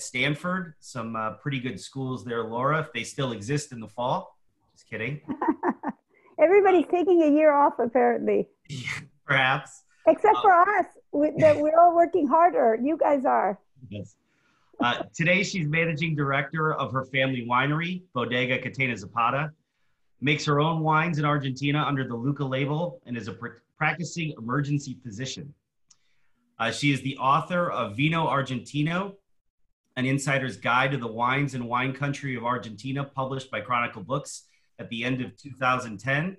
at Stanford. Some pretty good schools there, Laura, if they still exist in the fall. Just kidding. Everybody's taking a year off, apparently. Perhaps. Except for us, that we're all working harder. You guys are. Yes. Today, she's managing director of her family winery, Bodega Catena Zapata, makes her own wines in Argentina under the Luca label, and is a practicing emergency physician. She is the author of Vino Argentino, an insider's guide to the wines and wine country of Argentina, published by Chronicle Books at the end of 2010,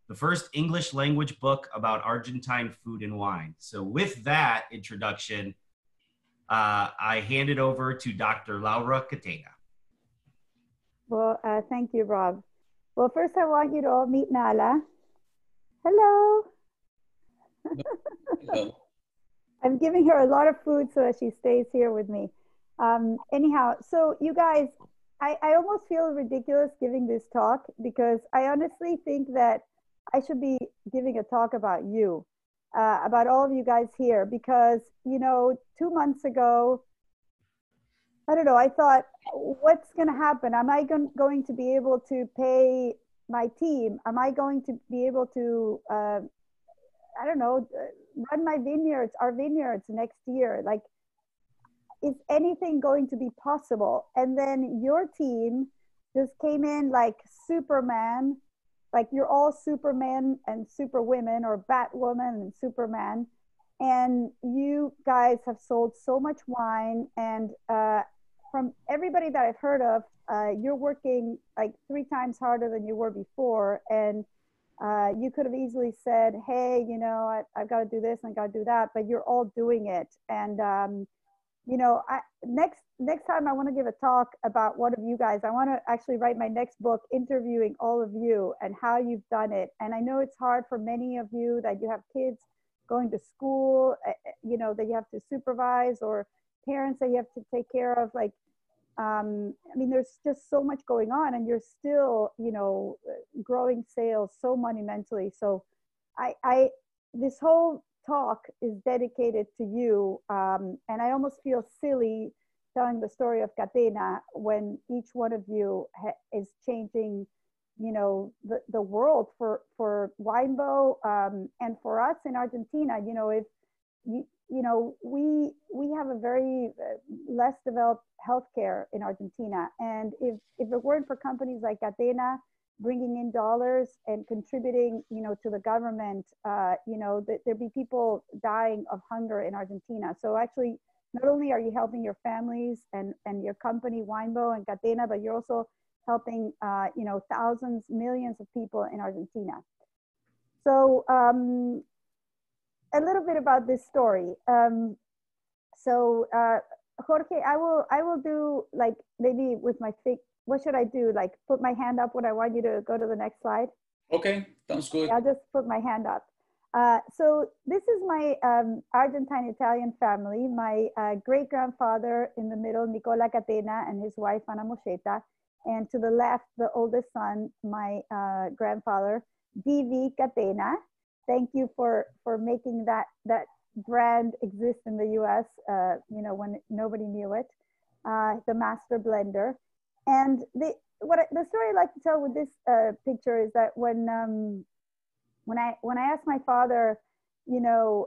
the first English language book about Argentine food and wine. So with that introduction, I hand it over to Dr. Laura Catena. Well, thank you, Rob. Well, first I want you to all meet Nala. Hello. Hello. I'm giving her a lot of food so that she stays here with me. Anyhow, so you guys, I almost feel ridiculous giving this talk because I honestly think that I should be giving a talk about you. About all of you guys here, because, you know, 2 months ago, I don't know, I thought, what's going to happen? Am I going to be able to pay my team? Am I going to be able to, I don't know, run my vineyards, our vineyards next year? Like, is anything going to be possible? And then your team just came in like Superman. Like, you're all Superman and Superwomen, or Batwoman and Superman. And you guys have sold so much wine. And from everybody that I've heard of, you're working like 3 times harder than you were before. And you could have easily said, hey, you know, I've got to do this and I've got to do that. But you're all doing it. And, you know, next time I want to give a talk about one of you guys. I want to actually write my next book interviewing all of you and how you've done it. And I know it's hard for many of you that you have kids going to school, you know, that you have to supervise, or parents that you have to take care of. Like, I mean, there's just so much going on, and you're still, you know, growing sales so monumentally. So this whole talk is dedicated to you. And I almost feel silly telling the story of Catena when each one of you is changing, you know, the world for Winebow, and for us in Argentina. You know, if you know, we have a very less developed healthcare in Argentina, and if it weren't for companies like Catena bringing in dollars and contributing, you know, to the government, you know, there'd be people dying of hunger in Argentina. So actually, not only are you helping your families and your company, Winebow and Catena, but you're also helping, you know, thousands, millions of people in Argentina. So a little bit about this story. Jorge, I will do, like, maybe with my what should I do? Like, put my hand up when I want you to go to the next slide? Okay, sounds good. I'll just put my hand up. So this is my Argentine-Italian family. My great-grandfather in the middle, Nicola Catena, and his wife, Ana Moschetta. And to the left, the oldest son, my grandfather, D.V. Catena. Thank you for making that brand exist in the U.S., you know, when nobody knew it. The master blender. And the story I like to tell with this picture is that when I asked my father, you know,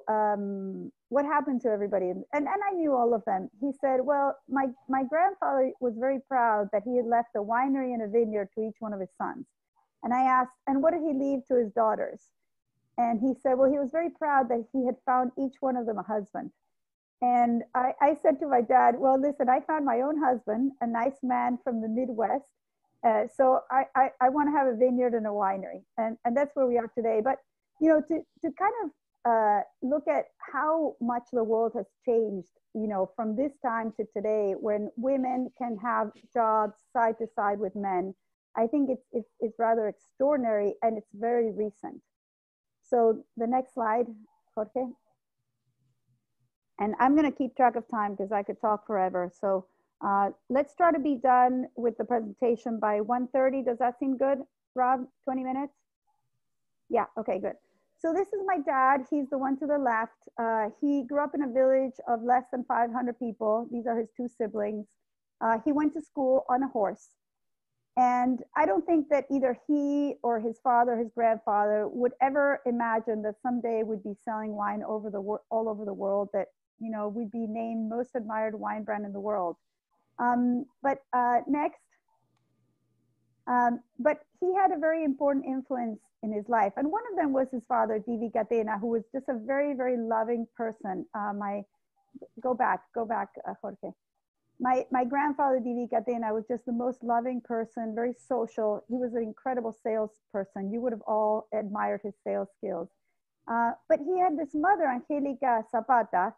what happened to everybody, and I knew all of them, he said, well, my grandfather was very proud that he had left a winery and a vineyard to each one of his sons. And I asked, and what did he leave to his daughters? And he said, well, he was very proud that he had found each one of them a husband. And I said to my dad, well, listen, I found my own husband, a nice man from the Midwest. So I want to have a vineyard and a winery. And that's where we are today. But, you know, to kind of look at how much the world has changed, you know, from this time to today, when women can have jobs side to side with men, I think it's rather extraordinary, and it's very recent. So the next slide, Jorge. And I'm going to keep track of time because I could talk forever. So let's try to be done with the presentation by 1:30. Does that seem good, Rob? 20 minutes? Yeah, okay, good. So this is my dad. He's the one to the left. He grew up in a village of less than 500 people. These are his two siblings. He went to school on a horse. And I don't think that either he or his father, his grandfather, would ever imagine that someday we'd be selling wine all over the world, that, you know, we'd be named most admired wine brand in the world. Next. But he had a very important influence in his life. And one of them was his father, Divi Catena, who was just a very, very loving person. Go back, Jorge. My grandfather, Divi Catena, was just the most loving person, very social. He was an incredible salesperson. You would have all admired his sales skills. But he had this mother, Angelica Zapata,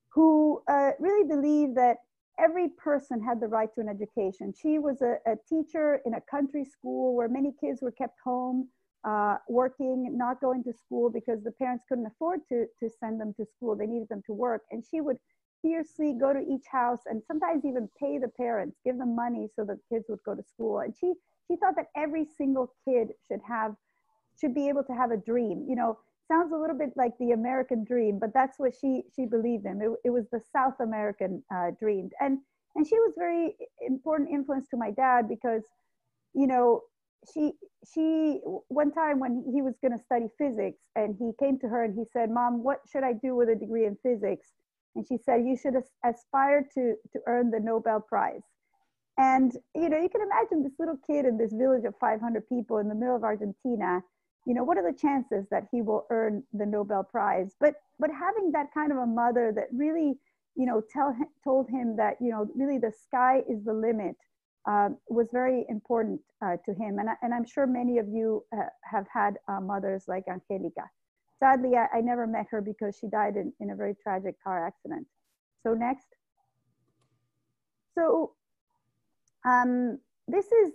who really believed that every person had the right to an education. She was a teacher in a country school where many kids were kept home, working, not going to school because the parents couldn't afford to send them to school. They needed them to work. And she would fiercely go to each house and sometimes even pay the parents, give them money so that kids would go to school. And she thought that every single kid should be able to have a dream. You know, sounds a little bit like the American dream, but that's what she believed in. It was the South American dream. And she was very important influence to my dad because, you know, she one time when he was going to study physics and he came to her and he said, "Mom, what should I do with a degree in physics?" And she said, "You should aspire to earn the Nobel Prize." And, you know, you can imagine this little kid in this village of 500 people in the middle of Argentina. You know, what are the chances that he will earn the Nobel Prize? But having that kind of a mother that really, you know, told him that, you know, really the sky is the limit, was very important to him. And I'm sure many of you have had mothers like Angelica. Sadly, I never met her because she died in a very tragic car accident. So next. So this is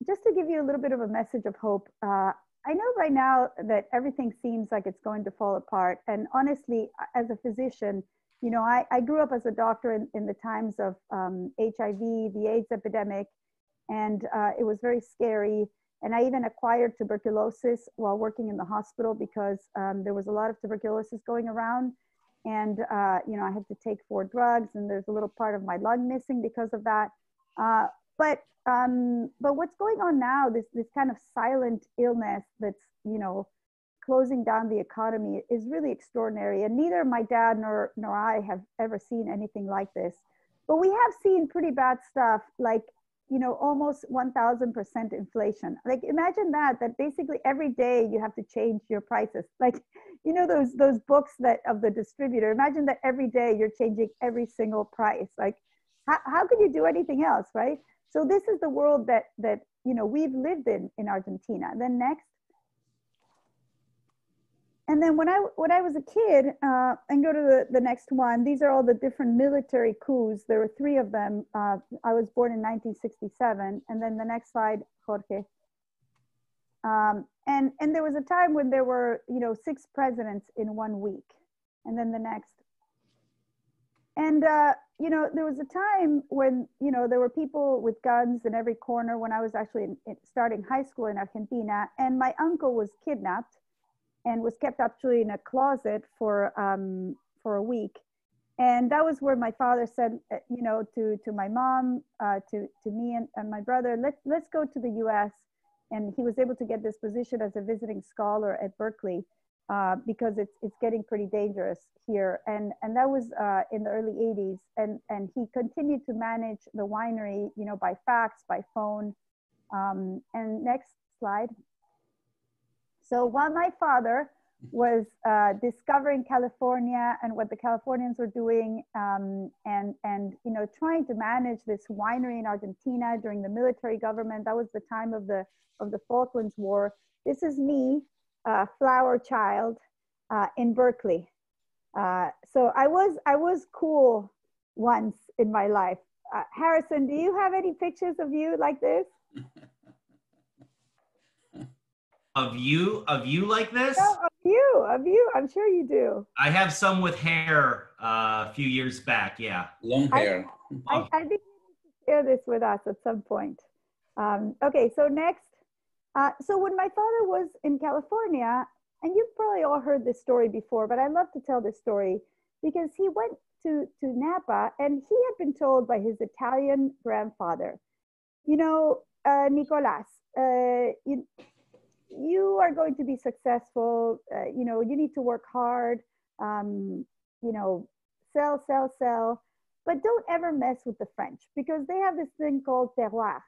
just to give you a little bit of a message of hope. I know right now that everything seems like it's going to fall apart. And honestly, as a physician, you know, I grew up as a doctor in the times of HIV, the AIDS epidemic, and it was very scary. And I even acquired tuberculosis while working in the hospital because there was a lot of tuberculosis going around. And, you know, I had to take 4 drugs and there's a little part of my lung missing because of that. But what's going on now, this kind of silent illness that's, you know, closing down the economy is really extraordinary. And neither my dad nor I have ever seen anything like this. But we have seen pretty bad stuff like, you know, almost 1,000% inflation. Like imagine that basically every day you have to change your prices. Like, you know, those books that of the distributor, imagine that every day you're changing every single price. Like how could you do anything else, right? So this is the world that you know, we've lived in Argentina. Then next. And then when I was a kid, and go to the next one, these are all the different military coups. There were 3 of them. I was born in 1967. And then the next slide, Jorge. And there was a time when there were, you know, 6 presidents in 1 week. And then the next. And, you know, there was a time when, you know, there were people with guns in every corner when I was actually starting high school in Argentina. And my uncle was kidnapped and was kept actually in a closet for a week. And that was where my father said, you know, to my mom, to me and my brother, let's go to the US. And he was able to get this position as a visiting scholar at Berkeley because it's getting pretty dangerous here. And that was in the early 80s. And he continued to manage the winery, you know, by fax, by phone. And next slide. So while my father was discovering California and what the Californians were doing, and you know, trying to manage this winery in Argentina during the military government, that was the time of the Falklands War. This is me, flower child, in Berkeley. So I was cool once in my life. Harrison, do you have any pictures of you like this? Of you like this? No, of you. I'm sure you do. I have some with hair a few years back. Yeah. Long hair. I think you need to share this with us at some point. Okay, so next, So when my father was in California, and you've probably all heard this story before, but I love to tell this story because he went to Napa and he had been told by his Italian grandfather, Nicolas, you are going to be successful. You need to work hard, um, sell, but don't ever mess with the French because they have this thing called terroir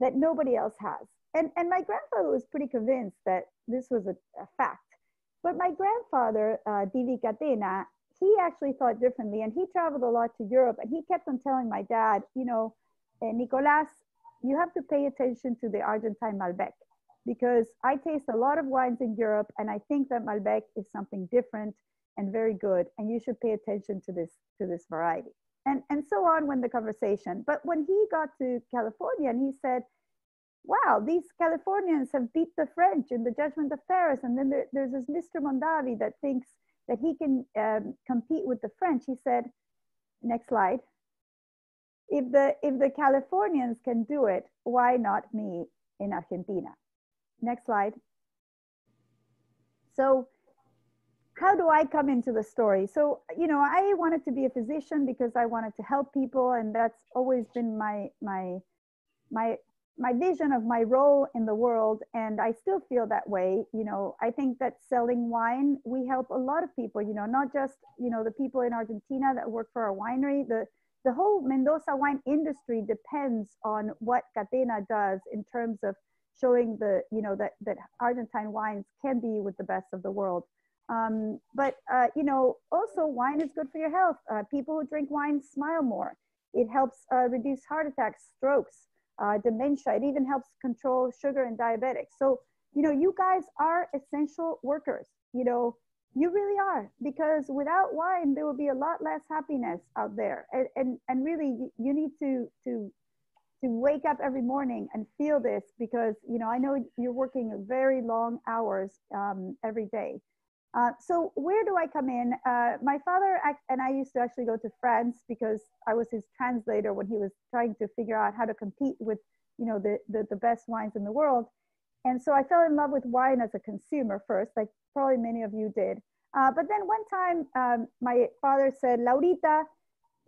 that nobody else has. And my grandfather was pretty convinced that this was a fact. But my grandfather, Divi Catena, he actually thought differently, and he traveled a lot to Europe, and he kept on telling my dad, Nicolas, you have to pay attention to the Argentine Malbec because I taste a lot of wines in Europe, and I think that Malbec is something different and very good, and you should pay attention to this variety. And so on went the conversation. But when he got to California, and he said, wow, these Californians have beat the French in the Judgment of Paris. And then there's this Mr. Mondavi that thinks that he can compete with the French. He said, next slide. If the Californians can do it, why not me in Argentina? Next slide. So how do I come into the story? So, I wanted to be a physician because I wanted to help people. And that's always been my vision of my role in the world, and I still feel that way. I think that selling wine, we help a lot of people, not just, the people in Argentina that work for our winery. The whole Mendoza wine industry depends on what Catena does in terms of showing that Argentine wines can be with the best of the world. But also wine is good for your health. People who drink wine smile more. It helps reduce heart attacks, strokes, dementia. It even helps control sugar and diabetics. So, you guys are essential workers. You really are, because without wine, there will be a lot less happiness out there. And really, you need to wake up every morning and feel this because, I know you're working very long hours every day. So where do I come in? My father and I used to actually go to France because I was his translator when he was trying to figure out how to compete with, the best wines in the world. And so I fell in love with wine as a consumer first, like probably many of you did. But then one time, my father said, Laurita,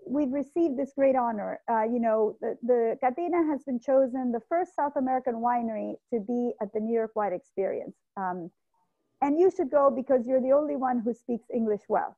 we've received this great honor. The Catena has been chosen the first South American winery to be at the New York Wine Experience. And you should go because you're the only one who speaks English well.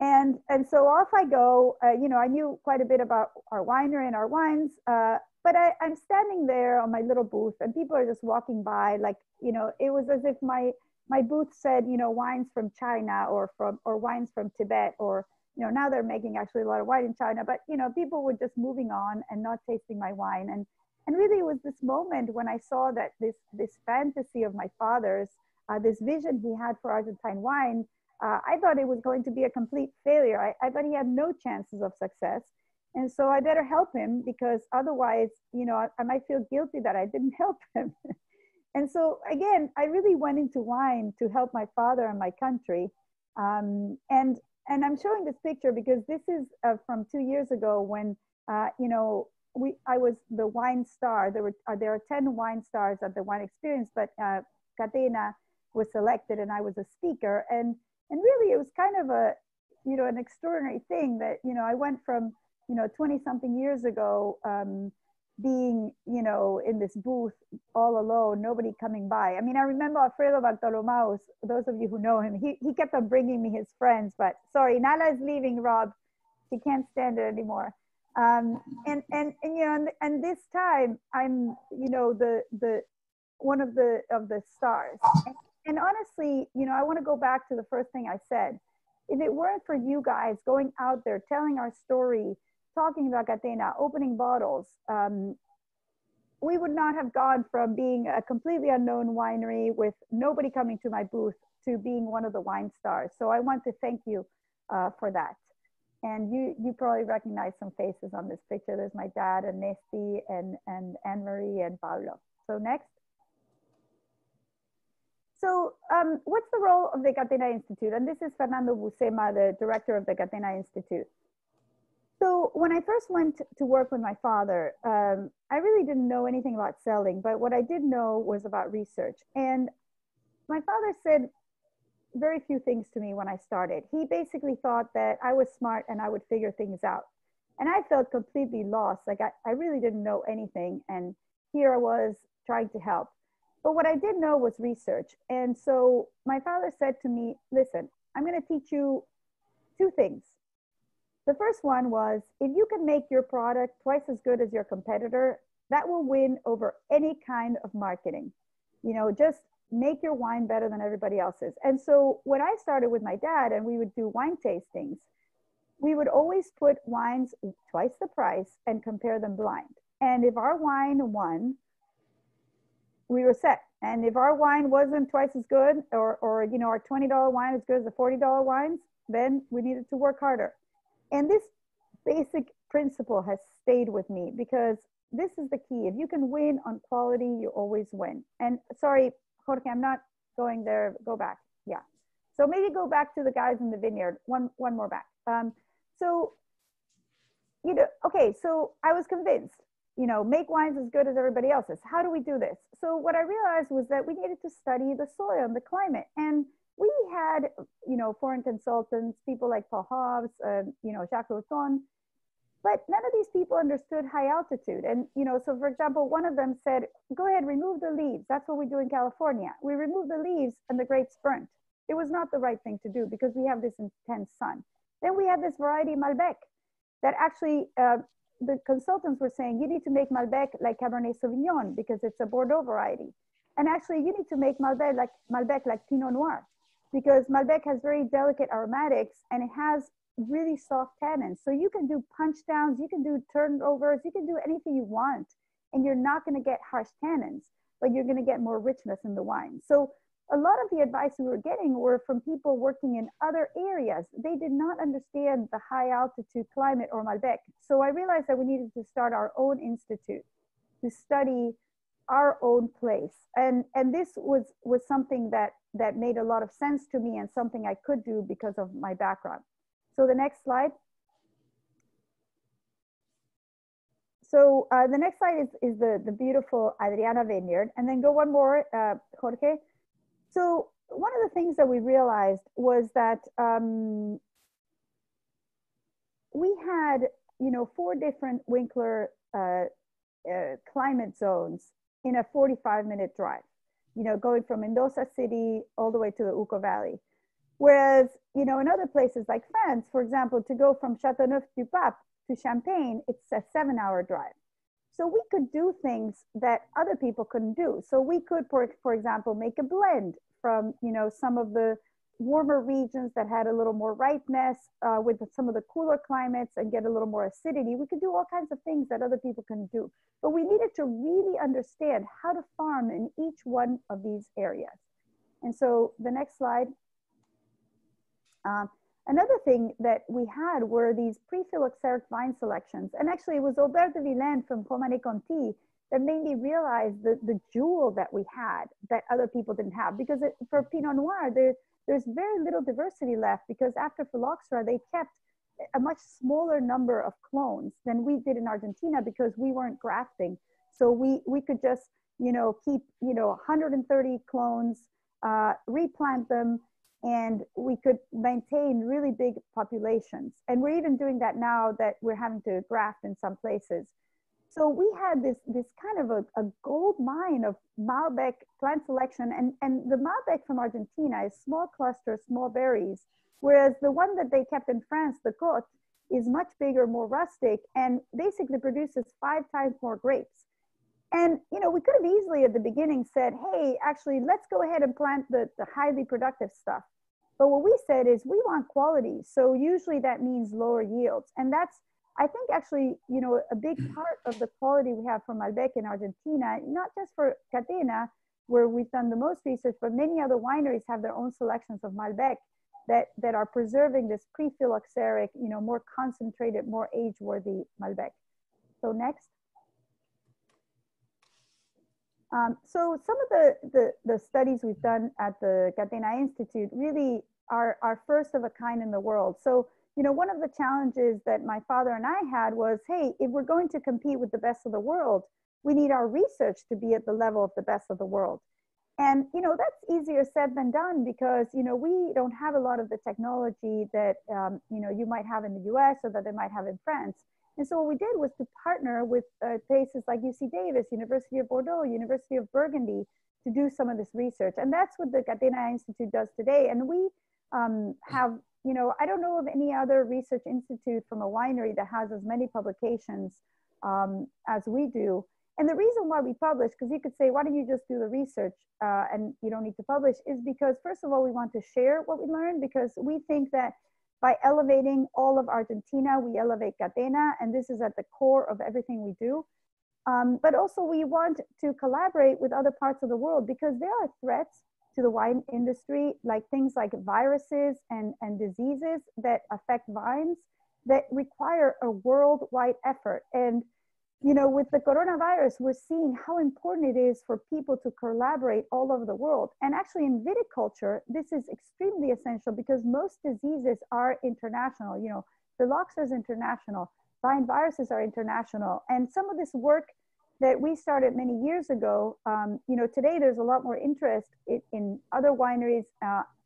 And so off I go. I knew quite a bit about our winery and our wines, but I'm standing there on my little booth and people are just walking by like, it was as if my booth said, wines from China or wines from Tibet, or, now they're making actually a lot of wine in China, but, people were just moving on and not tasting my wine. And really it was this moment when I saw that this fantasy of my father's, this vision he had for Argentine wine, I thought it was going to be a complete failure. I thought he had no chances of success. And so I better help him because otherwise, I might feel guilty that I didn't help him. And so again, I really went into wine to help my father and my country. And I'm showing this picture because this is from 2 years ago when, I was the wine star. There are 10 wine stars at the wine experience, but Catena was selected and I was a speaker. And really it was kind of an extraordinary thing that, I went from, 20 something years ago, being, in this booth all alone, nobody coming by. I mean, I remember Alfredo Bartolomeus, those of you who know him, he kept on bringing me his friends, but sorry, Nala is leaving, Rob. She can't stand it anymore. And this time I'm, the one of the stars. And honestly, I want to go back to the first thing I said. If it weren't for you guys going out there, telling our story, talking about Catena, opening bottles, we would not have gone from being a completely unknown winery with nobody coming to my booth to being one of the wine stars. So I want to thank you for that. And you probably recognize some faces on this picture. There's my dad and Nesty and Anne-Marie and Pablo. So next. So what's the role of the Catena Institute? And this is Fernando Buscema, the director of the Catena Institute. So when I first went to work with my father, I really didn't know anything about selling, but what I did know was about research. And my father said very few things to me when I started. He basically thought that I was smart and I would figure things out. And I felt completely lost. Like I really didn't know anything. And here I was trying to help. But what I did know was research. And so my father said to me, listen, I'm going to teach you two things. The first one was if you can make your product twice as good as your competitor, that will win over any kind of marketing. You know, just make your wine better than everybody else's. And so when I started with my dad and we would do wine tastings, we would always put wines twice the price and compare them blind. And if our wine won, we were set. And if our wine wasn't twice as good, or you know, our $20 wine as good as the $40 wines, then we needed to work harder. And this basic principle has stayed with me because this is the key. If you can win on quality, you always win. And sorry, Jorge, I'm not going there. Go back. Yeah. So maybe go back to the guys in the vineyard. One more back. So, you know, okay, so I was convinced, you know, make wines as good as everybody else's. How do we do this? So what I realized was that we needed to study the soil and the climate. And we had, you know, foreign consultants, people like Paul Hobbs, you know, Jacques Routon, but none of these people understood high altitude. And, you know, so for example, one of them said, go ahead, remove the leaves. That's what we do in California. We remove the leaves and the grapes burnt. It was not the right thing to do because we have this intense sun. Then we had this variety Malbec that actually, the consultants were saying, you need to make Malbec like Cabernet Sauvignon because it's a Bordeaux variety. And actually you need to make Malbec like Pinot Noir, because Malbec has very delicate aromatics and it has really soft tannins. So you can do punch downs, you can do turnovers, you can do anything you want, and you're not going to get harsh tannins, but you're going to get more richness in the wine. So a lot of the advice we were getting were from people working in other areas. They did not understand the high altitude climate or Malbec. So I realized that we needed to start our own institute to study our own place. And this was something that made a lot of sense to me and something I could do because of my background. So the next slide. So the next slide is the beautiful Adriana vineyard. And then go one more, Jorge. So one of the things that we realized was that we had, you know, 4 different Winkler climate zones in a 45-minute drive, you know, going from Mendoza City all the way to the Uco Valley. Whereas, you know, in other places like France, for example, to go from Châteauneuf-du-Pape to Champagne, it's a 7-hour drive. So we could do things that other people couldn't do. So we could, for example, make a blend from, you know, some of the warmer regions that had a little more ripeness with some of the cooler climates and get a little more acidity. We could do all kinds of things that other people couldn't do. But we needed to really understand how to farm in each one of these areas. And so the next slide. Another thing that we had were these pre-phylloxeric vine selections. And actually it was Aubert de Villaine from Romanée Conti that made me realize the jewel that we had that other people didn't have. Because for Pinot Noir, there's very little diversity left because after phylloxera, they kept a much smaller number of clones than we did in Argentina because we weren't grafting. So we could just, you know, keep, you know, 130 clones, replant them, and we could maintain really big populations. And we're even doing that now that we're having to graft in some places. So we had this kind of a gold mine of Malbec plant selection. And the Malbec from Argentina is small clusters, small berries, whereas the one that they kept in France, the Côte, is much bigger, more rustic, and basically produces 5 times more grapes. And, you know, we could have easily at the beginning said, hey, actually, let's go ahead and plant the highly productive stuff. But what we said is we want quality. So usually that means lower yields. And that's, I think, actually, you know, a big part of the quality we have from Malbec in Argentina, not just for Catena, where we've done the most research, but many other wineries have their own selections of Malbec that are preserving this pre-phylloxeric, you know, more concentrated, more age-worthy Malbec. So next. So some of the studies we've done at the Catena Institute really are first of a kind in the world. So you know, one of the challenges that my father and I had was, hey, if we're going to compete with the best of the world, we need our research to be at the level of the best of the world. And, you know, that's easier said than done because, you know, we don't have a lot of the technology that, you know, you might have in the US or that they might have in France. And so what we did was to partner with places like UC Davis, University of Bordeaux, University of Burgundy to do some of this research. And that's what the Catena Institute does today. And we have, you know, I don't know of any other research institute from a winery that has as many publications as we do. And the reason why we publish, because you could say, why don't you just do the research and you don't need to publish, is because first of all, we want to share what we learned, because we think that by elevating all of Argentina, we elevate Catena, and this is at the core of everything we do. But also we want to collaborate with other parts of the world because there are threats to the wine industry, like things like viruses and diseases that affect vines that require a worldwide effort. And you know, with the coronavirus, we're seeing how important it is for people to collaborate all over the world. And actually in viticulture, this is extremely essential because most diseases are international. You know, phylloxera is international, vine viruses are international. And some of this work that we started many years ago, you know, today there's a lot more interest in other wineries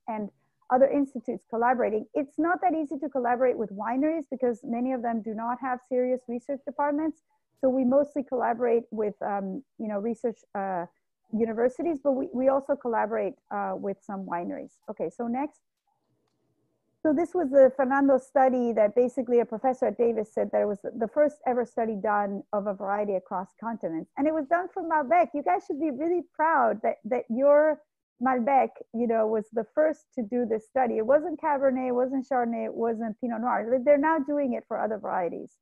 and other institutes collaborating. It's not that easy to collaborate with wineries because many of them do not have serious research departments. So we mostly collaborate with, you know, research universities, but we also collaborate with some wineries. Okay, so next. So this was the Fernando study that basically a professor at Davis said that it was the first ever study done of a variety across continents. And it was done for Malbec. You guys should be really proud that your Malbec, you know, was the first to do this study. It wasn't Cabernet, it wasn't Chardonnay, it wasn't Pinot Noir. They're now doing it for other varieties.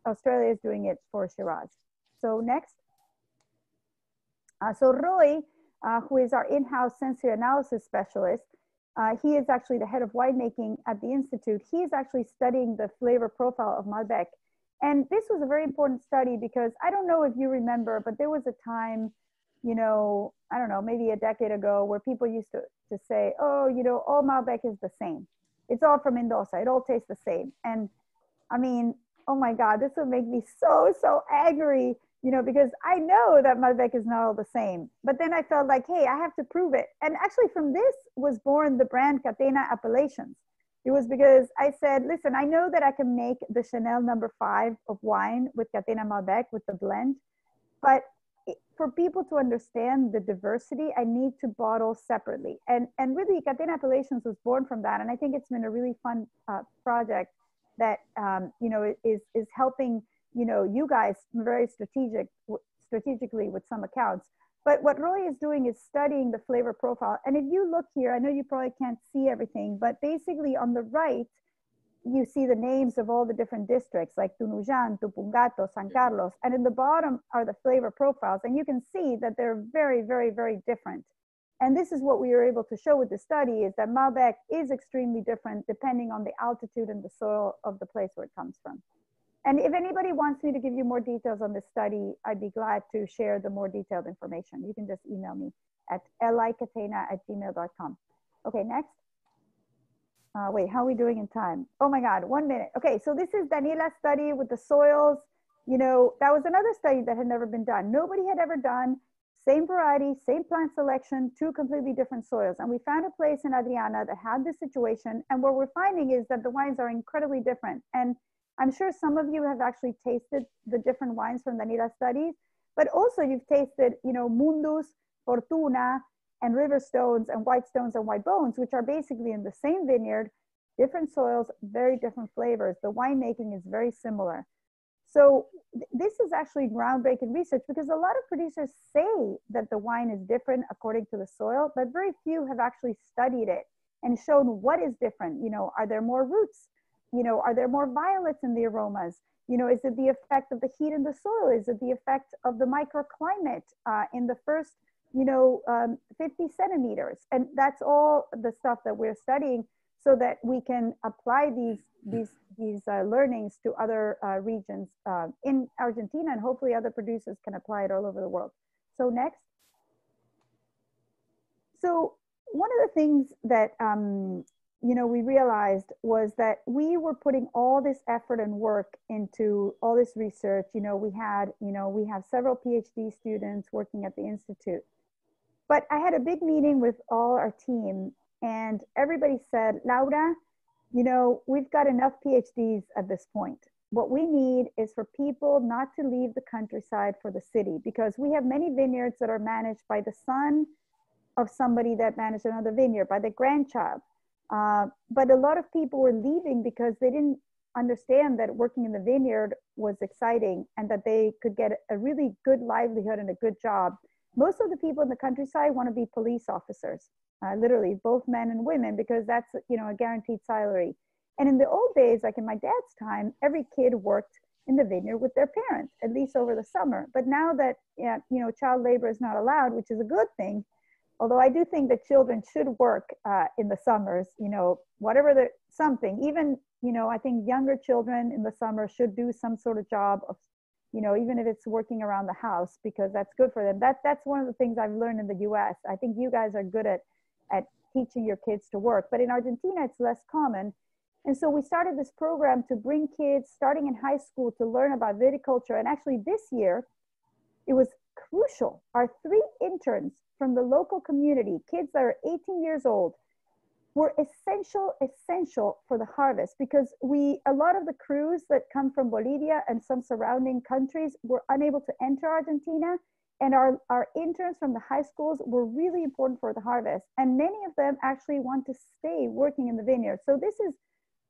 Australia is doing it for Shiraz. So next. So Roy, who is our in-house sensory analysis specialist, he is actually the head of winemaking at the Institute. He is actually studying the flavor profile of Malbec. And this was a very important study because I don't know if you remember, but there was a time, you know, I don't know, maybe a decade ago where people used to say, oh, you know, all Malbec is the same. It's all from Mendoza. It all tastes the same. And I mean, oh my God, this would make me so angry, you know, because I know that Malbec is not all the same. But then I felt like, hey, I have to prove it. And actually from this was born the brand Catena Appellations. It was because I said, listen, I know that I can make the Chanel No. 5 of wine with Catena Malbec, with the blend. But for people to understand the diversity, I need to bottle separately. And really Catena Appellations was born from that. And I think it's been a really fun project that you know, is helping, you know, you guys very strategically with some accounts. But what Roy is doing is studying the flavor profile. And if you look here, I know you probably can't see everything, but basically on the right, you see the names of all the different districts like Tunuyán, Tupungato, San Carlos, and in the bottom are the flavor profiles. And you can see that they're very, very, very different. And this is what we were able to show with the study, is that Malbec is extremely different depending on the altitude and the soil of the place where it comes from. And if anybody wants me to give you more details on this study, I'd be glad to share the more detailed information. You can just email me at likatena@gmail.com. Okay, next. Wait, how are we doing in time? Oh my God, 1 minute. Okay, so this is Daniela's study with the soils. You know, that was another study that had never been done. Nobody had ever done. Same variety, same plant selection, 2 completely different soils. And we found a place in Adriana that had this situation. And what we're finding is that the wines are incredibly different. And I'm sure some of you have actually tasted the different wines from Daniela's studies, but also you've tasted, you know, Mundus, Fortuna, and River Stones, and White Stones, and White Bones, which are basically in the same vineyard, different soils, very different flavors. The winemaking is very similar. So this is actually groundbreaking research because a lot of producers say that the wine is different according to the soil, but very few have actually studied it and shown what is different. You know, are there more roots? You know, are there more violets in the aromas? You know, is it the effect of the heat in the soil? Is it the effect of the microclimate in the first, you know, 50 centimeters? And that's all the stuff that we're studying so that we can apply these learnings to other regions in Argentina, and hopefully other producers can apply it all over the world. So next. So one of the things that we realized was that we were putting all this effort and work into all this research. We have several PhD students working at the Institute. But I had a big meeting with all our team, and everybody said, Laura, we've got enough PhDs at this point. What we need is for people not to leave the countryside for the city, because we have many vineyards that are managed by the son of somebody that managed another vineyard, by the grandchild. But a lot of people were leaving because they didn't understand that working in the vineyard was exciting and that they could get a really good livelihood and a good job. Most of the people in the countryside want to be police officers, literally both men and women, because that's, a guaranteed salary. And in the old days, like in my dad's time, every kid worked in the vineyard with their parents, at least over the summer. But now that, child labor is not allowed, which is a good thing, although I do think that children should work in the summers, whatever something, even, I think younger children in the summer should do some sort of job of, even if it's working around the house, because that's good for them. That's one of the things I've learned in the US. I think you guys are good at teaching your kids to work, but in Argentina, it's less common. And so we started this program to bring kids starting in high school to learn about viticulture. And actually this year, it was crucial. Our 3 interns from the local community, kids that are 18 years old, were essential for the harvest, because a lot of the crews that come from Bolivia and some surrounding countries were unable to enter Argentina. And our interns from the high schools were really important for the harvest. And many of them actually want to stay working in the vineyard. So this is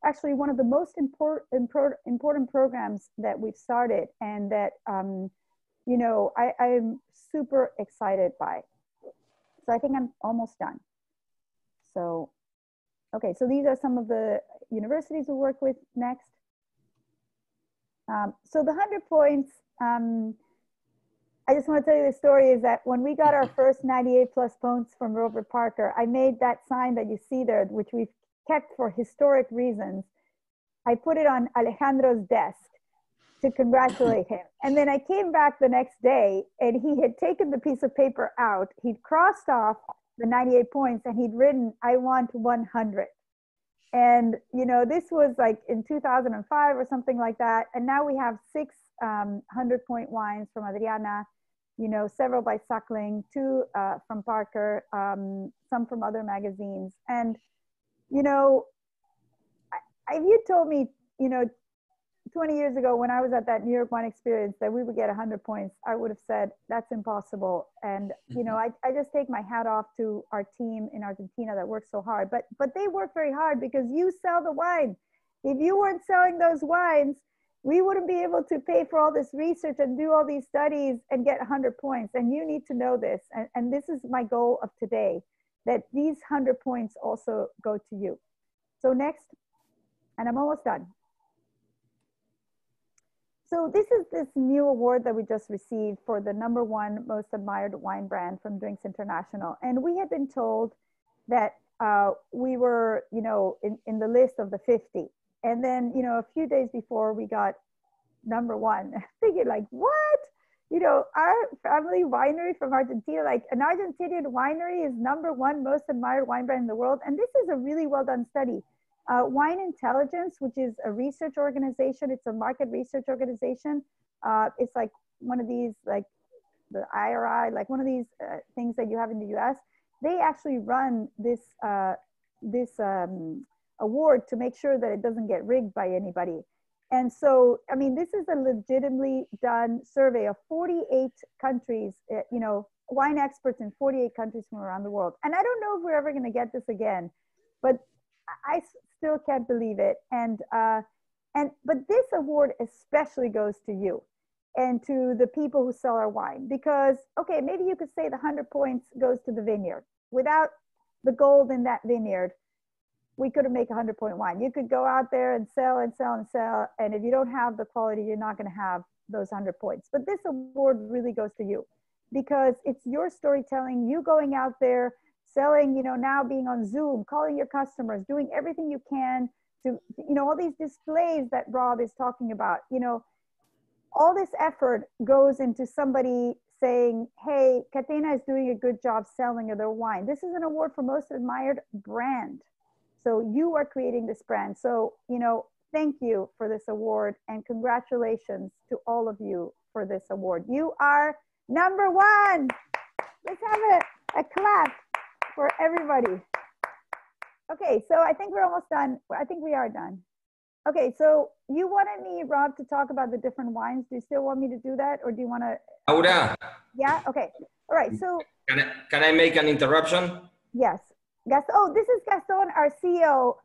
actually one of the most important programs that we've started, and that, I'm super excited by. So I think I'm almost done. So, okay, so these are some of the universities we work with next. So the 100 points, I just want to tell you the story is that when we got our first 98 plus points from Robert Parker, I made that sign that you see there, which we've kept for historic reasons. I put it on Alejandro's desk to congratulate him. And then I came back the next day and he had taken the piece of paper out. He'd crossed off the 98 points and he'd written, I want 100. And, this was like in 2005 or something like that. And now we have 6 100-point wines from Adriana, several by Suckling, 2 from Parker, some from other magazines. And, if you told me, 20 years ago when I was at that New York Wine Experience that we would get 100 points, I would have said that's impossible. And, I just take my hat off to our team in Argentina that works so hard, but they work very hard because you sell the wine. If you weren't selling those wines, we wouldn't be able to pay for all this research and do all these studies and get 100 points. And you need to know this. And this is my goal of today, that these 100 points also go to you. So next, and I'm almost done. So this is this new award that we just received for the #1 most admired wine brand from Drinks International. And we had been told that we were, in the list of the 50. And then, a few days before we got #1, I figured like, what? Our family winery from Argentina, like an Argentinian winery is #1 most admired wine brand in the world. And this is a really well done study. Wine Intelligence, which is a research organization, it's a market research organization. It's like one of these, like the IRI, like one of these things that you have in the US. They actually run this award to make sure that it doesn't get rigged by anybody. And so, I mean, this is a legitimately done survey of 48 countries, wine experts in 48 countries from around the world. And I don't know if we're ever going to get this again, but I still can't believe it. But this award especially goes to you and to the people who sell our wine, because, okay, maybe you could say the 100 points goes to the vineyard. Without the gold in that vineyard, we couldn't make a 100-point wine. You could go out there and sell and sell and sell. And if you don't have the quality, you're not going to have those 100 points. But this award really goes to you because it's your storytelling, you going out there, selling, now being on Zoom, calling your customers, doing everything you can to, all these displays that Rob is talking about, all this effort goes into somebody saying, hey, Catena is doing a good job selling their wine. This is an award for most admired brand. So you are creating this brand. So, you know, thank you for this award and congratulations to all of you for this award. You are number one. Let's have a clap for everybody. Okay, so I think we're almost done. I think we are done. Okay, so you wanted me, Rob, to talk about the different wines. Do you still want me to do that, or do you want to? Aura. Yeah. Okay. All right. So Can I make an interruption? yes, Gaston. Oh, this is Gaston, our CEO.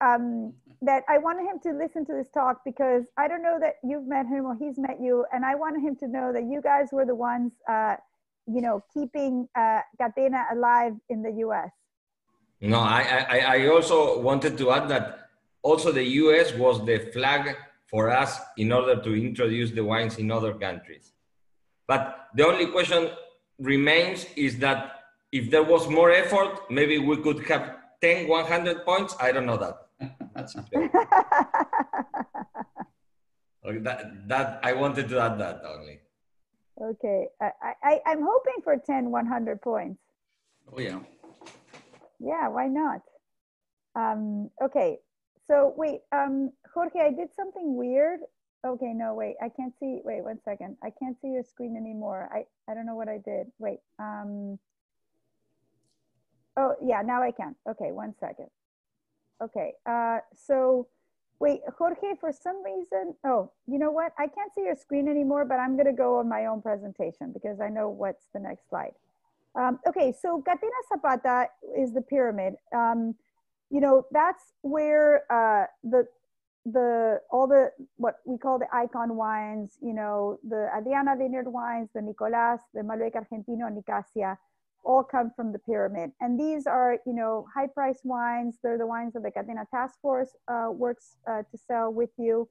That I wanted him to listen to this talk because I don't know that you've met him or he's met you, and I wanted him to know that you guys were the ones, you know, keeping Catena alive in the U.S. No, I also wanted to add that also the US was the flag for us in order to introduce the wines in other countries. But the only question remains is that if there was more effort, maybe we could have 10, 100 points. I don't know that. That's okay. that I wanted to add that only. Okay, I'm hoping for 10, 100 points. Oh yeah. Yeah, why not? Okay, so wait, Jorge, I did something weird. Okay, no, wait, I can't see, wait, 1 second. I can't see your screen anymore. I don't know what I did. Wait, oh yeah, now I can. Okay, 1 second. Okay, so wait, Jorge, for some reason, oh, you know what? I can't see your screen anymore, but I'm gonna go on my own presentation because I know what's the next slide. Okay, so Catena Zapata is the pyramid. You know, that's where all the what we call the icon wines, you know, the Adriana Vineyard wines, the Nicolás, the Malbec Argentino, and Nicasia, all come from the pyramid. And these are, you know, high price wines. They're the wines that the Catena Task Force works to sell with you.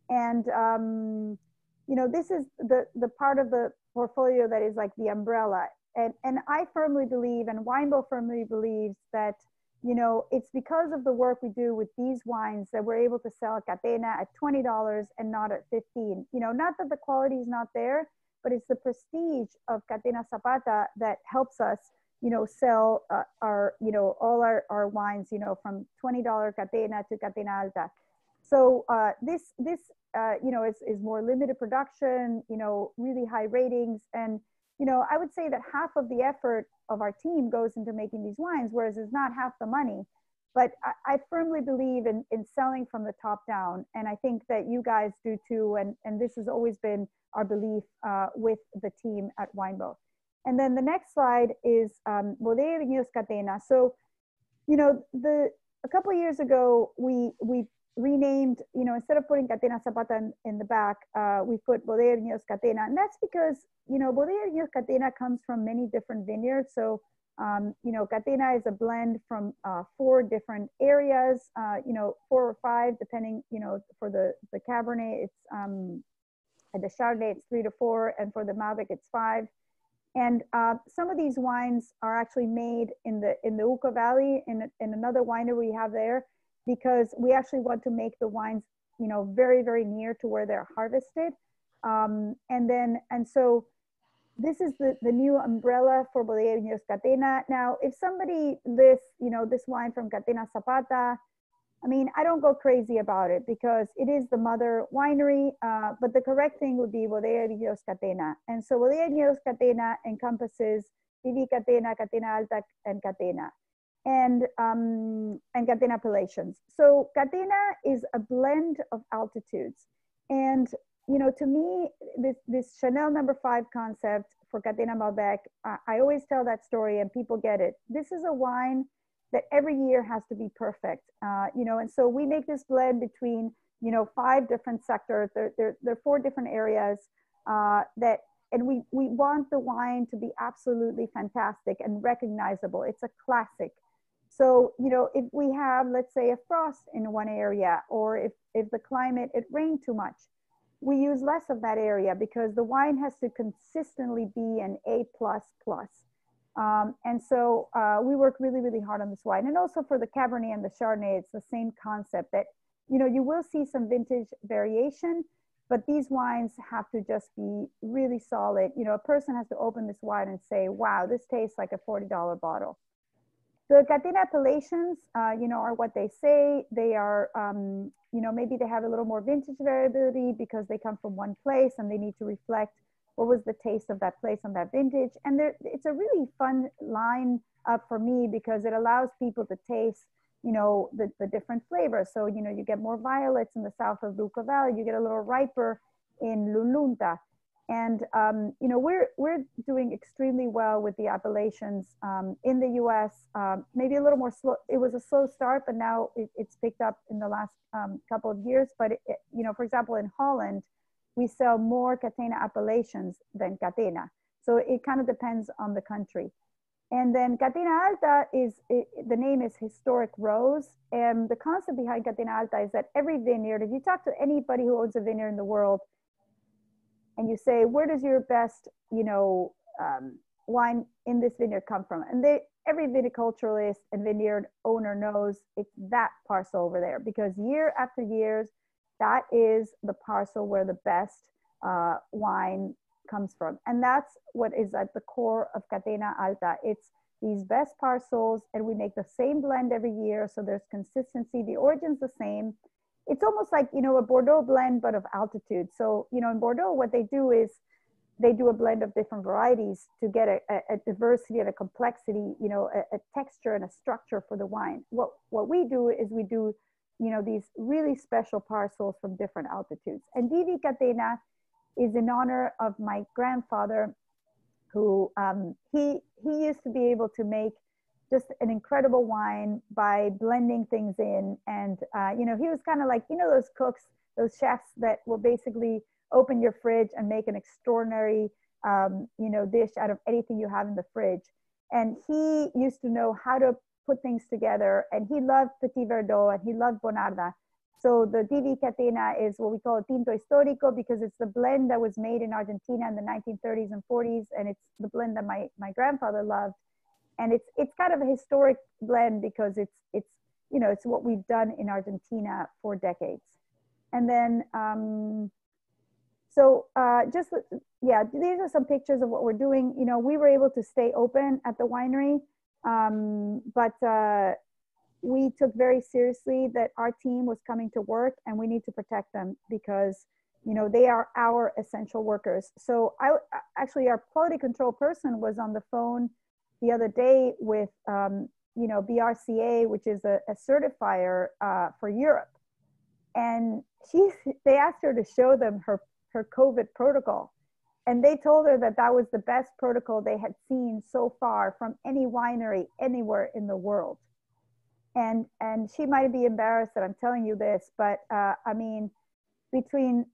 And, you know, this is the part of the portfolio that is like the umbrella. And I firmly believe, and Winebow firmly believes that, you know, it's because of the work we do with these wines that we're able to sell Catena at $20 and not at 15. You know, not that the quality is not there, but it's the prestige of Catena Zapata that helps us, you know, sell our, you know, all our wines, you know, from $20 Catena to Catena Alta. So this you know, is more limited production, you know, really high ratings. And, you know, I would say that half of the effort of our team goes into making these wines, whereas it's not half the money. But I firmly believe in selling from the top down. And I think that you guys do too. And this has always been our belief with the team at Winebow. And then the next slide is Bodegas Catena. So, you know, a couple of years ago, we renamed, you know, instead of putting Catena Zapata in the back, we put Bodegas Catena. And that's because, you know, Bodegas Catena comes from many different vineyards. So, you know, Catena is a blend from 4 different areas, you know, 4 or 5, depending, you know, for the Cabernet, it's, and the Chardonnay, it's 3 to 4, and for the Malbec, it's 5. And some of these wines are actually made in the Uco Valley, in another winery we have there, because we actually want to make the wines, you know, very, very near to where they're harvested. And so this is the new umbrella for Bodegas Catena. Now, if somebody lists, you know, this wine from Catena Zapata, I mean, I don't go crazy about it because it is the mother winery, but the correct thing would be Bodegas Catena. And so Bodegas Catena encompasses Vivi Catena, Catena Alta, and Catena. And Catena appellations. So Catena is a blend of altitudes. And, you know, to me, this Chanel number 5 concept for Catena Malbec, I always tell that story and people get it. This is a wine that every year has to be perfect, you know, and so we make this blend between, you know, 5 different sectors. There are 4 different areas and we want the wine to be absolutely fantastic and recognizable. It's a classic. So, you know, if we have, let's say, a frost in one area, or if the climate, it rained too much, we use less of that area because the wine has to consistently be an A++. And so we work really, really hard on this wine. And also for the Cabernet and the Chardonnay, it's the same concept that, you know, you will see some vintage variation, but these wines have to just be really solid. You know, a person has to open this wine and say, wow, this tastes like a $40 bottle. The Catena appellations, are what they say. They are, maybe they have a little more vintage variability because they come from one place and they need to reflect what was the taste of that place on that vintage. And it's a really fun line up for me because it allows people to taste, the different flavors. So, you get more violets in the south of Luca Valley, you get a little riper in Lulunta. And, we're doing extremely well with the appellations in the US, maybe a little more slow. It was a slow start, but now it's picked up in the last couple of years. But, for example, in Holland, we sell more Catena appellations than Catena. So it kind of depends on the country. And then Catena Alta the name is historic rose. And the concept behind Catena Alta is that every vineyard, if you talk to anybody who owns a vineyard in the world, and you say, where does your best, wine in this vineyard come from? And every viticulturalist and vineyard owner knows it's that parcel over there, because year after year, that is the parcel where the best wine comes from. And that's what is at the core of Catena Alta. It's these best parcels, and we make the same blend every year. So there's consistency. The origin's the same. It's almost like, a Bordeaux blend, but of altitude. So, in Bordeaux, what they do is they do a blend of different varieties to get a diversity and a complexity, a texture and a structure for the wine. What we do is we do, these really special parcels from different altitudes. And Divi Catena is in honor of my grandfather, who he used to be able to make just an incredible wine by blending things in. And, he was kind of like, those cooks, those chefs that will basically open your fridge and make an extraordinary, dish out of anything you have in the fridge. And he used to know how to put things together. And he loved Petit Verdot and he loved Bonarda. So the Divi Catena is what we call a Tinto Histórico, because it's the blend that was made in Argentina in the 1930s and 40s. And it's the blend that my grandfather loved. And it's kind of a historic blend because it's what we've done in Argentina for decades. And then, these are some pictures of what we're doing. We were able to stay open at the winery, but we took very seriously that our team was coming to work, and we need to protect them because, they are our essential workers. So our quality control person was on the phone the other day with, BRCA, which is a certifier for Europe. And they asked her to show them her COVID protocol. And they told her that was the best protocol they had seen so far from any winery anywhere in the world. And she might be embarrassed that I'm telling you this, but between,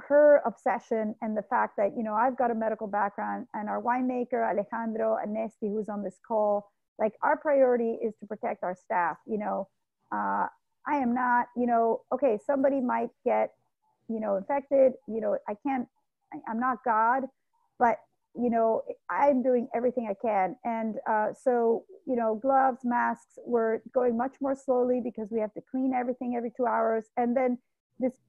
her obsession and the fact that, I've got a medical background, and our winemaker, Alejandro and Nesti, who's on this call, like, our priority is to protect our staff. I am not, okay, somebody might get, infected, I'm not God, but, I'm doing everything I can. And so, gloves, masks, we're going much more slowly because we have to clean everything every 2 hours. And then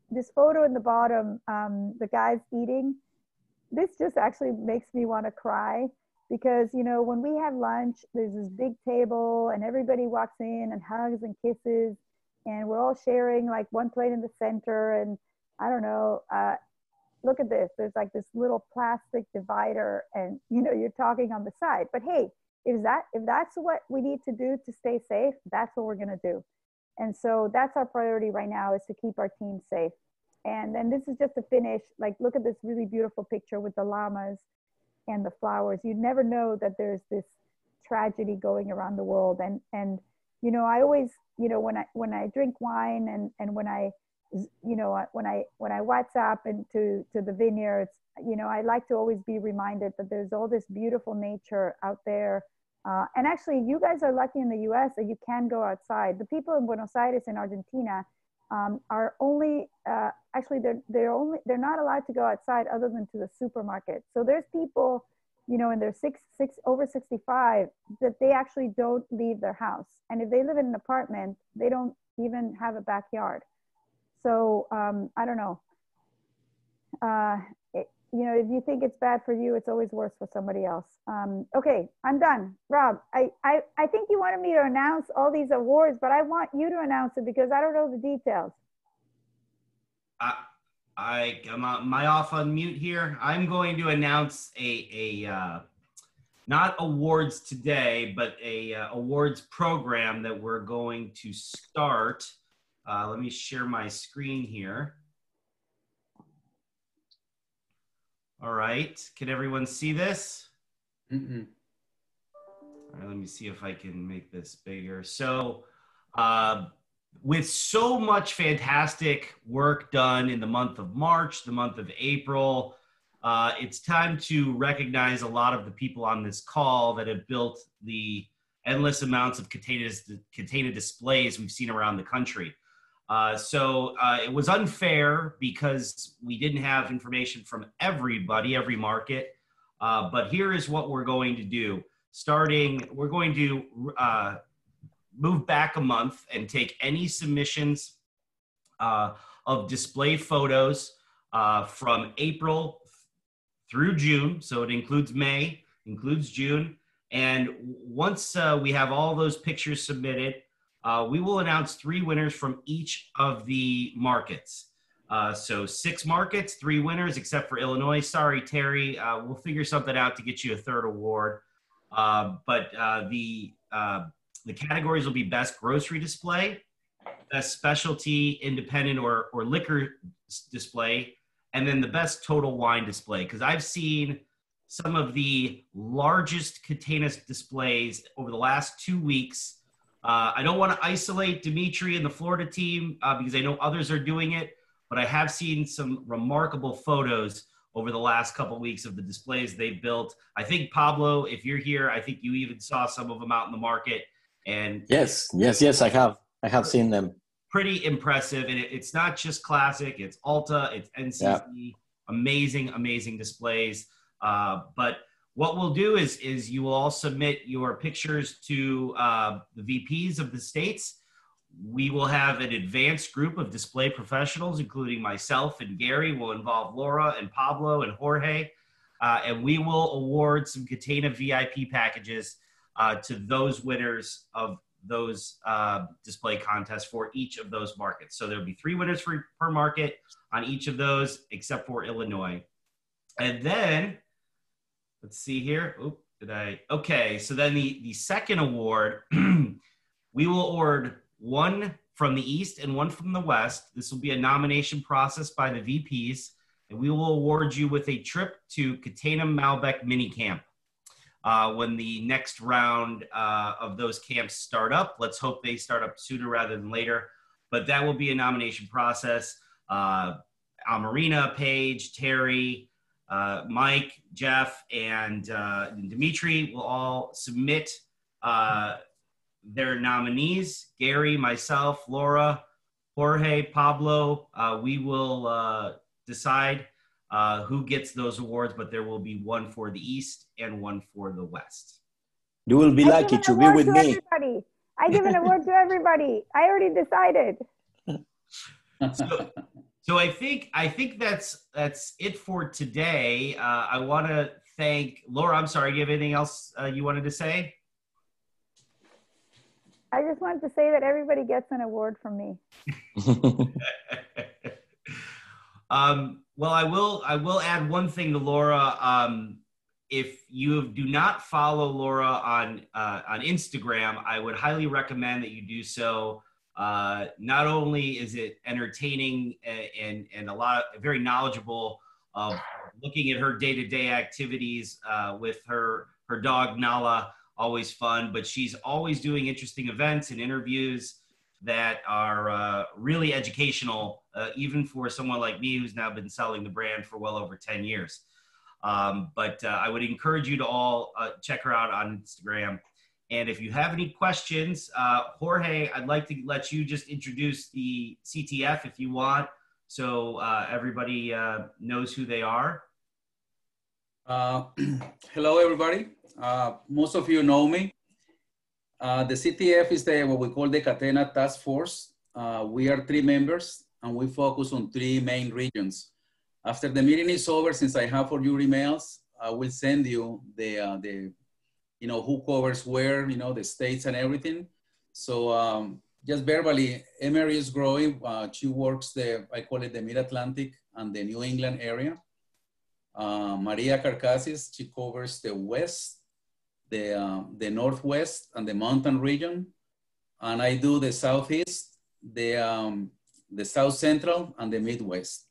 this photo in the bottom, the guy's eating, this just actually makes me want to cry, because, when we have lunch, there's this big table and everybody walks in and hugs and kisses, and we're all sharing like one plate in the center. And I don't know, look at this, there's like this little plastic divider, and, you're talking on the side. But hey, if that's what we need to do to stay safe, that's what we're going to do. And so that's our priority right now, is to keep our team safe. And then this is just to finish, like, look at this really beautiful picture with the llamas and the flowers. You never know that there's this tragedy going around the world. And I always, when I drink wine and when I WhatsApp into the vineyards, I like to always be reminded that there's all this beautiful nature out there. And actually, you guys are lucky in the US that you can go outside. The people in Buenos Aires in Argentina are only, they're not allowed to go outside other than to the supermarket. So there's people, in their over 65, that they actually don't leave their house. And if they live in an apartment, they don't even have a backyard. So I don't know. you know, if you think it's bad for you, it's always worse for somebody else. Okay, I'm done. Rob, I think you wanted me to announce all these awards, but I want you to announce it because I don't know the details. I'm off on mute here. I'm going to announce not awards today, but a awards program that we're going to start. Let me share my screen here. All right, can everyone see this? Mm-mm. All right, let me see if I can make this bigger. So with so much fantastic work done in the month of March, the month of April, it's time to recognize a lot of the people on this call that have built the endless amounts of Catena displays we've seen around the country. So it was unfair because we didn't have information from everybody, every market. But here is what we're going to do. We're going to move back a month and take any submissions of display photos from April through June. So it includes May, includes June. And once we have all those pictures submitted, we will announce 3 winners from each of the markets. So 6 markets, 3 winners, except for Illinois. Sorry, Terry, we'll figure something out to get you a 3rd award. But the categories will be best grocery display, best specialty, independent, or liquor display, and then the best total wine display. Because I've seen some of the largest Catena displays over the last 2 weeks. I don't want to isolate Dimitri and the Florida team because I know others are doing it, but I have seen some remarkable photos over the last couple of weeks of the displays they've built. I think, Pablo, if you're here, I think you even saw some of them out in the market. And yes, I have seen them. Pretty impressive. And it's not just classic, it's Alta, it's NCC, yeah. Amazing displays. But what we'll do is you will all submit your pictures to the VPs of the states. We will have an advanced group of display professionals, including myself and Gary. Will involve Laura and Pablo and Jorge. And we will award some Catena VIP packages to those winners of those display contests for each of those markets. So there'll be 3 winners per market on each of those, except for Illinois. And then, let's see here. Okay, so then the second award, we will award 1 from the East and 1 from the West. This will be a nomination process by the VPs, and we will award you with a trip to Catena Malbec Mini Camp. When the next round of those camps start up. Let's hope they start up sooner rather than later. But that will be a nomination process. Amarina, Paige, Terry, Mike, Jeff, and Dimitri will all submit their nominees. Gary, myself, Laura, Jorge, Pablo. We will decide who gets those awards, but there will be 1 for the East and 1 for the West. You will be lucky to be with me. Everybody. I give an award to everybody. I already decided. So I think that's it for today. I want to thank Laura. I'm sorry. Do you have anything else you wanted to say? I just wanted to say that everybody gets an award from me. Well, I will add one thing to Laura. If you do not follow Laura on Instagram, I would highly recommend that you do so. Not only is it entertaining and very knowledgeable of looking at her day-to-day activities with her dog Nala, always fun, but she's always doing interesting events and interviews that are really educational, even for someone like me who's now been selling the brand for well over 10 years. But I would encourage you to all check her out on Instagram. And if you have any questions, Jorge, I'd like to let you just introduce the CTF if you want, so everybody knows who they are. Hello, everybody. Most of you know me. The CTF is what we call the Catena Task Force. We are 3 members, and we focus on 3 main regions. After the meeting is over, since I have all your emails, I will send you the who covers where, the states and everything. So just verbally, Emery is growing. She works I call it the Mid-Atlantic and the New England area. Maria Carcassis, she covers the West, the Northwest and the mountain region. And I do the Southeast, the South Central and the Midwest.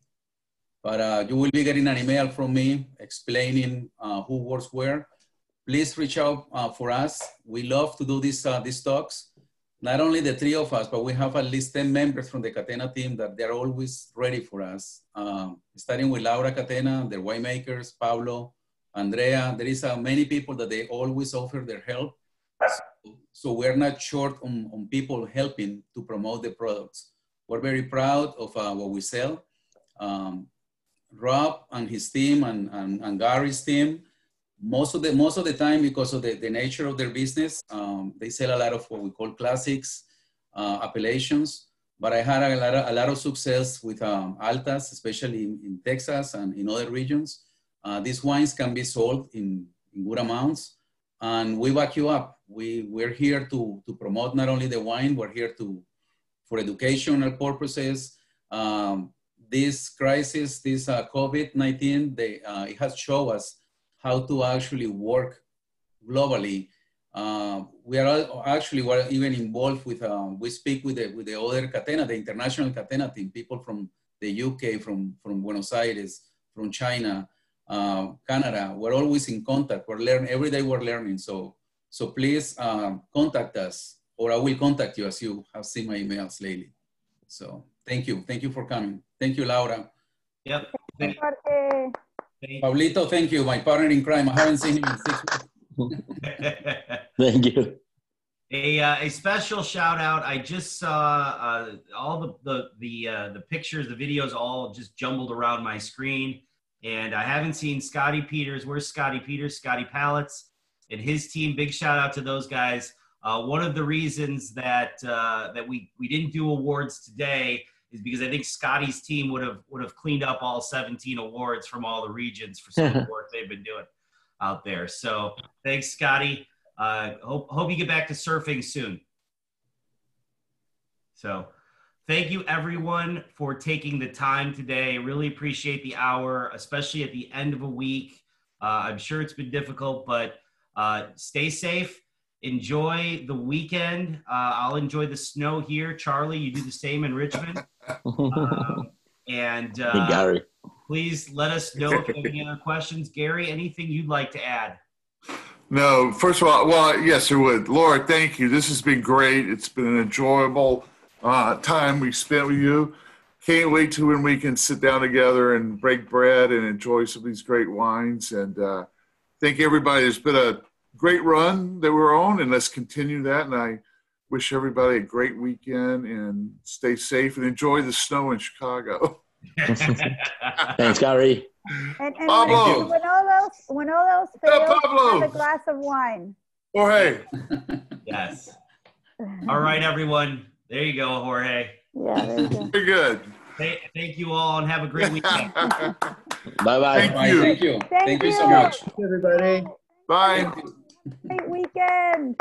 But you will be getting an email from me explaining who works where. Please reach out for us. We love to do these talks. Not only the three of us, but we have at least 10 members from the Catena team that they're always ready for us. Starting with Laura Catena, the winemakers, Pablo, Andrea. There is many people that they always offer their help. So we're not short on people helping to promote the products. We're very proud of what we sell. Rob and his team and Gary's team, most of the time, because of the nature of their business, they sell a lot of what we call classics, appellations. But I had a lot of success with Altas, especially in Texas and in other regions. These wines can be sold in good amounts, and we back you up. We're here to promote not only the wine, we're here for educational purposes. This crisis, this COVID-19, it has shown us how to actually work globally. We're even involved with, we speak with the other Catena, the international Catena team, people from the UK, from Buenos Aires, from China, Canada. We're always in contact. We're learning, every day we're learning. So please contact us, or I will contact you, as you have seen my emails lately. So thank you for coming. Thank you, Laura. Yep. Pablito, thank you, my partner in crime. I haven't seen him in 6 weeks. Thank you. A special shout out. I just saw all the pictures, the videos, all just jumbled around my screen, and I haven't seen Scotty Peters. Where's Scotty Peters? Scotty Pallets and his team. Big shout out to those guys. One of the reasons that we didn't do awards today is because I think Scotty's team would have cleaned up all 17 awards from all the regions for some of the work they've been doing out there. So thanks, Scotty. Hope you get back to surfing soon. So thank you everyone for taking the time today. Really appreciate the hour, especially at the end of a week. I'm sure it's been difficult, but stay safe. Enjoy the weekend. I'll enjoy the snow here. Charlie, you do the same in Richmond. And Gary, please let us know if you have any other questions. Gary, anything you'd like to add? No, first of all, well, yes, it would. Laura, thank you. This has been great. It's been an enjoyable time we spent with you. Can't wait to when we can sit down together and break bread and enjoy some of these great wines. And thank everybody. It's been a great run that we're on, and let's continue that. And I wish everybody a great weekend and stay safe and enjoy the snow in Chicago. thanks, Gary. And Pablo. when all else fails, Pablo. have a glass of wine. Jorge. Yes. All right, everyone. There you go, Jorge. Yeah, there you go. Very good. Thank you all, and have a great weekend. Bye-bye. Thank you. Thank you so much. Everybody. Bye. Great weekend.